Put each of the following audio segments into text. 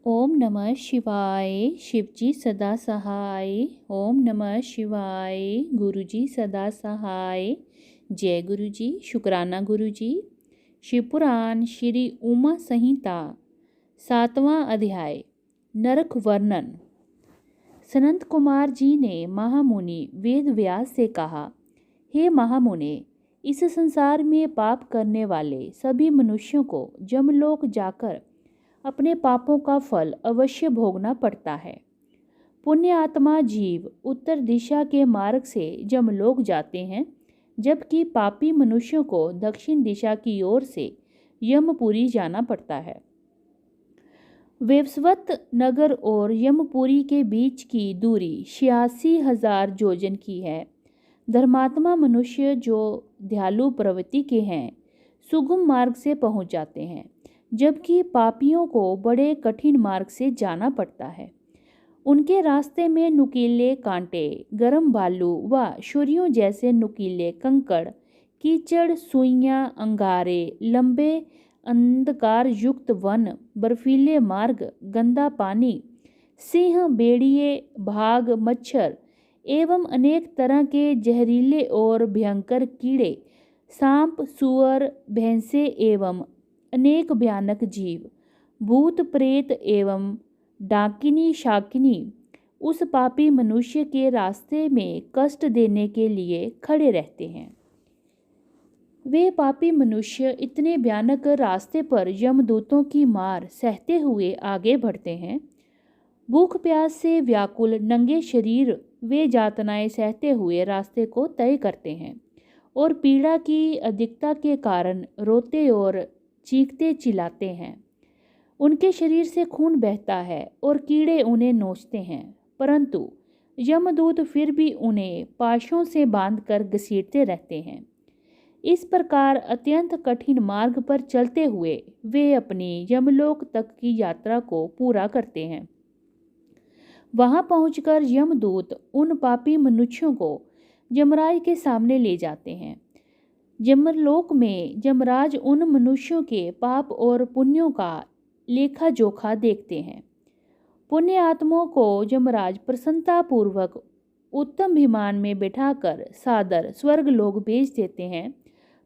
ओम नमः शिवाय। शिवजी सदा सहाय। ओम नमः शिवाय। गुरुजी सदा सहाय। जय गुरुजी। शुक्राना गुरुजी। शिवपुराण श्री उमा संहिता 7वां अध्याय नरक वर्णन। सनंत कुमार जी ने महामुनि वेद व्यास से कहा, हे महामुने, इस संसार में पाप करने वाले सभी मनुष्यों को जमलोक जाकर अपने पापों का फल अवश्य भोगना पड़ता है। पुण्य आत्मा जीव उत्तर दिशा के मार्ग से जमलोक जाते हैं, जबकि पापी मनुष्यों को दक्षिण दिशा की ओर से यमपुरी जाना पड़ता है। वैवस्वत नगर और यमपुरी के बीच की दूरी 86,000 योजन की है। धर्मात्मा मनुष्य जो दयालु प्रवृत्ति के हैं सुगम मार्ग से पहुंच जाते हैं, जबकि पापियों को बड़े कठिन मार्ग से जाना पड़ता है। उनके रास्ते में नुकीले कांटे, गर्म बालू व छुरियों जैसे नुकीले कंकड़, कीचड़, सुइयां, अंगारे, लंबे अंधकार युक्त वन, बर्फीले मार्ग, गंदा पानी, सिंह, भेड़िए, भाग, मच्छर एवं अनेक तरह के जहरीले और भयंकर कीड़े, सांप, सुअर, भैंसे एवं अनेक भयानक जीव, भूत प्रेत एवं डाकिनी शाकिनी उस पापी मनुष्य के रास्ते में कष्ट देने के लिए खड़े रहते हैं। वे पापी मनुष्य इतने भयानक रास्ते पर यमदूतों की मार सहते हुए आगे बढ़ते हैं। भूख प्यास से व्याकुल नंगे शरीर वे यातनाएं सहते हुए रास्ते को तय करते हैं और पीड़ा की अधिकता के कारण रोते और चीखते चिल्लाते हैं। उनके शरीर से खून बहता है और कीड़े उन्हें नोचते हैं, परंतु यमदूत फिर भी उन्हें पाशों से बांधकर घसीटते रहते हैं। इस प्रकार अत्यंत कठिन मार्ग पर चलते हुए वे अपनी यमलोक तक की यात्रा को पूरा करते हैं। वहां पहुंचकर यमदूत उन पापी मनुष्यों को यमराज के सामने ले जाते हैं। यमलोक में यमराज उन मनुष्यों के पाप और पुण्यों का लेखा जोखा देखते हैं। पुण्य आत्माओं को यमराज प्रसन्नतापूर्वक उत्तम विमान में बैठाकर सादर स्वर्ग लोक भेज देते हैं,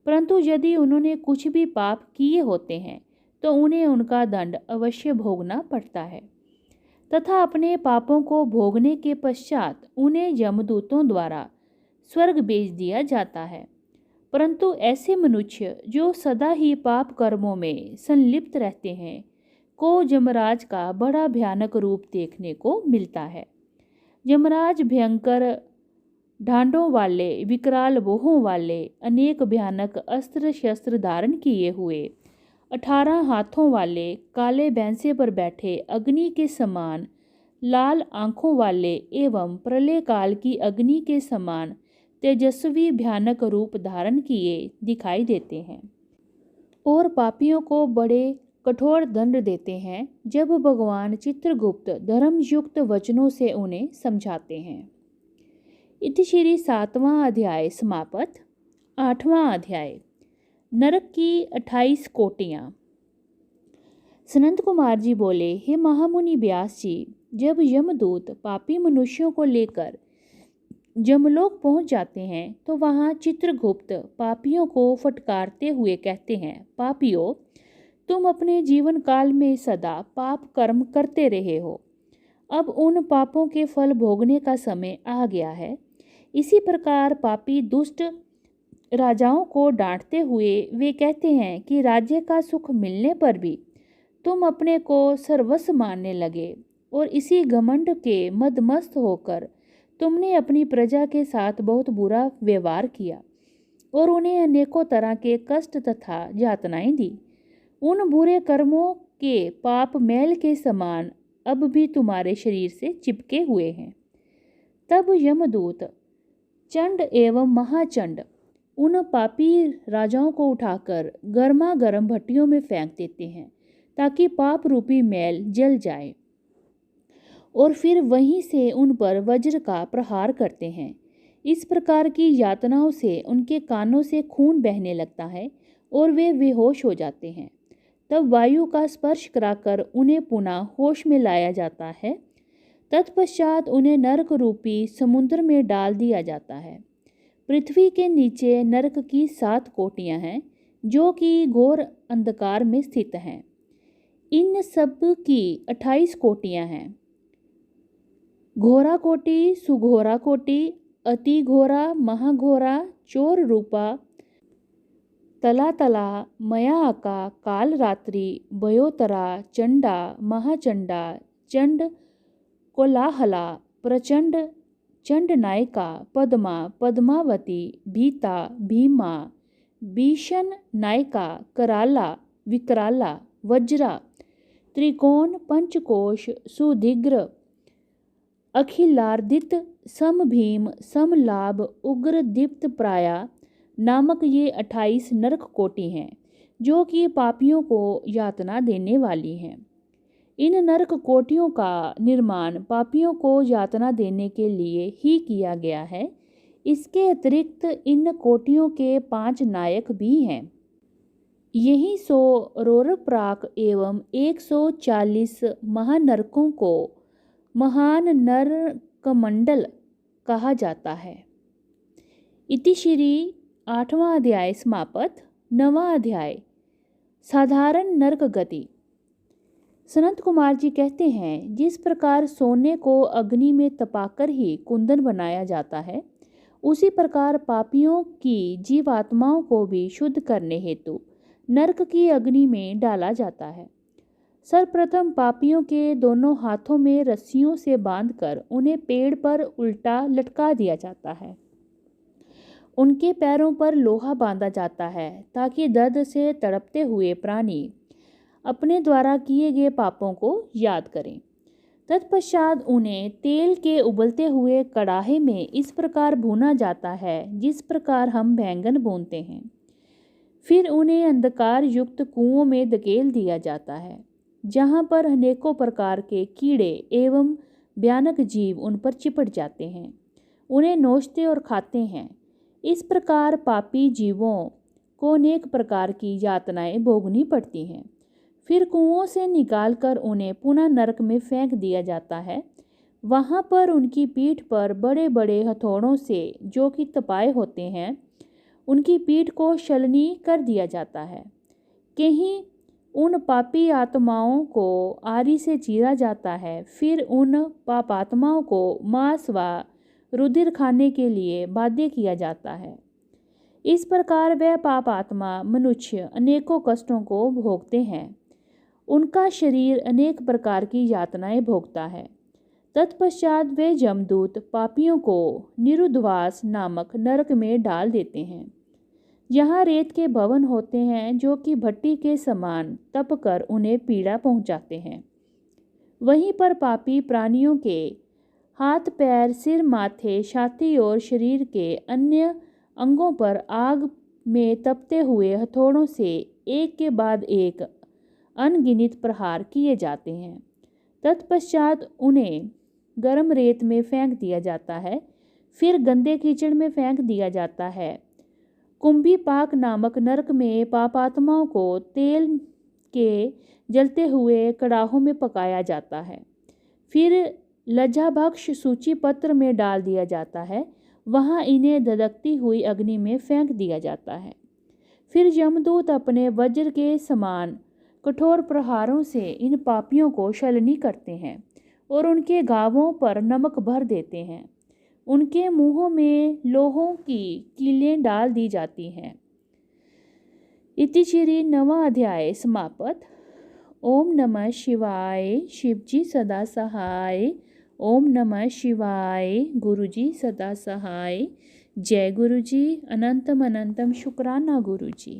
परंतु यदि उन्होंने कुछ भी पाप किए होते हैं तो उन्हें उनका दंड अवश्य भोगना पड़ता है तथा अपने पापों को भोगने के पश्चात उन्हें यमदूतों द्वारा स्वर्ग भेज दिया जाता है। परंतु ऐसे मनुष्य जो सदा ही पाप कर्मों में संलिप्त रहते हैं को यमराज का बड़ा भयानक रूप देखने को मिलता है। यमराज भयंकर ढांडों वाले, विकराल भुहों वाले, अनेक भयानक अस्त्र शस्त्र धारण किए हुए, 18 हाथों वाले, काले भैंसे पर बैठे, अग्नि के समान लाल आंखों वाले एवं प्रलय काल की अग्नि के समान तेजस्वी भयानक रूप धारण किए दिखाई देते हैं और पापियों को बड़े कठोर दंड देते हैं जब भगवान चित्रगुप्त धर्मयुक्त वचनों से उन्हें समझाते हैं। इति श्री 7वां अध्याय समाप्त। 8वां अध्याय नरक की 28 कोटियाँ। सनंत कुमार जी बोले, हे महामुनि व्यास जी, जब यमदूत पापी मनुष्यों को लेकर यमलोक पहुंच जाते हैं तो वहां चित्रगुप्त पापियों को फटकारते हुए कहते हैं, पापियों, तुम अपने जीवन काल में सदा पाप कर्म करते रहे हो। अब उन पापों के फल भोगने का समय आ गया है। इसी प्रकार पापी दुष्ट राजाओं को डांटते हुए वे कहते हैं कि राज्य का सुख मिलने पर भी तुम अपने को सर्वस्व मानने लगे और इसी घमंड के मदमस्त होकर तुमने अपनी प्रजा के साथ बहुत बुरा व्यवहार किया और उन्हें अनेकों तरह के कष्ट तथा यातनाएं दी। उन बुरे कर्मों के पाप मैल के समान अब भी तुम्हारे शरीर से चिपके हुए हैं। तब यमदूत चंड एवं महाचंड उन पापी राजाओं को उठाकर गर्मा गर्म भट्टियों में फेंक देते हैं ताकि पाप रूपी मैल जल जाए और फिर वहीं से उन पर वज्र का प्रहार करते हैं। इस प्रकार की यातनाओं से उनके कानों से खून बहने लगता है और वे बेहोश हो जाते हैं। तब वायु का स्पर्श कराकर उन्हें पुनः होश में लाया जाता है। तत्पश्चात उन्हें नरक रूपी समुद्र में डाल दिया जाता है। पृथ्वी के नीचे नरक की 7 कोटियां हैं जो कि घोर अंधकार में स्थित हैं। इन सब की 28 कोटियां हैं। घोरा कोटि, सुघोरा कोटि, अति घोरा, महाघोरा, चोर रूपा, तला तला, मयाका, काल रात्रि, भयोतरा, चंडा, महाचंडा, चंड कोलाहला, प्रचंड, चंड नायिका, पद्मा, पद्मावती, भीता, भीमा, भीषण नायिका, कराला, विकराला, वज्रा, त्रिकोण, पंचकोश, सुदीग्र, अखिलार्दित, समभीम, समलाभ, उग्र, दीप्त प्राया नामक ये 28 नरक कोटि हैं जो कि पापियों को यातना देने वाली हैं। इन नरक कोटियों का निर्माण पापियों को यातना देने के लिए ही किया गया है। इसके अतिरिक्त इन कोटियों के 5 नायक भी हैं। यही 100 रोरप्राक एवं 140 महानरकों को महान नरकमंडल कहा जाता है। इति श्री 8वां अध्याय समाप्त। 9वां अध्याय साधारण नरक गति। सनत कुमार जी कहते हैं, जिस प्रकार सोने को अग्नि में तपाकर ही कुंदन बनाया जाता है, उसी प्रकार पापियों की जीवात्माओं को भी शुद्ध करने हेतु नरक की अग्नि में डाला जाता है। सर्वप्रथम पापियों के दोनों हाथों में रस्सियों से बांधकर उन्हें पेड़ पर उल्टा लटका दिया जाता है। उनके पैरों पर लोहा बांधा जाता है ताकि दर्द से तड़पते हुए प्राणी अपने द्वारा किए गए पापों को याद करें। तत्पश्चात उन्हें तेल के उबलते हुए कड़ाहे में इस प्रकार भूना जाता है जिस प्रकार हम बैंगन भूनते हैं। फिर उन्हें अंधकार युक्त कुओं में धकेल दिया जाता है, जहाँ पर अनेकों प्रकार के कीड़े एवं भयानक जीव उन पर चिपट जाते हैं, उन्हें नोचते और खाते हैं। इस प्रकार पापी जीवों को अनेक प्रकार की यातनाएं भोगनी पड़ती हैं। फिर कुओं से निकालकर उन्हें पुनः नरक में फेंक दिया जाता है। वहाँ पर उनकी पीठ पर बड़े बड़े हथौड़ों से, जो कि तपाए होते हैं, उनकी पीठ को छलनी कर दिया जाता है। कहीं उन पापी आत्माओं को आरी से चीरा जाता है। फिर उन पापात्माओं को मांस व रुधिर खाने के लिए बाध्य किया जाता है। इस प्रकार वह पाप आत्मा मनुष्य अनेकों कष्टों को भोगते हैं। उनका शरीर अनेक प्रकार की यातनाएं भोगता है। तत्पश्चात वे जमदूत पापियों को निरुद्धवास नामक नरक में डाल देते हैं। यहाँ रेत के भवन होते हैं जो कि भट्टी के समान तप कर उन्हें पीड़ा पहुँचाते हैं। वहीं पर पापी प्राणियों के हाथ, पैर, सिर, माथे, छाती और शरीर के अन्य अंगों पर आग में तपते हुए हथौड़ों से एक के बाद एक अनगिनत प्रहार किए जाते हैं। तत्पश्चात उन्हें गर्म रेत में फेंक दिया जाता है। फिर गंदे कीचड़ में फेंक दिया जाता है। कुंभीपाक नामक नरक में पापात्माओं को तेल के जलते हुए कड़ाहों में पकाया जाता है। फिर लज्जाभक्ष सूची पत्र में डाल दिया जाता है। वहाँ इन्हें धधकती हुई अग्नि में फेंक दिया जाता है। फिर यमदूत अपने वज्र के समान कठोर प्रहारों से इन पापियों को छलनी करते हैं और उनके घावों पर नमक भर देते हैं। उनके मुंहों में लोहों की कीलें डाल दी जाती हैं। इति श्री 9वां अध्याय समाप्त। ओम नमः शिवाय। शिवजी सदा सहाय। ओम नमः शिवाय। गुरुजी सदा सहाय। जय गुरुजी। अनंतम अनंतम शुक्राना गुरुजी।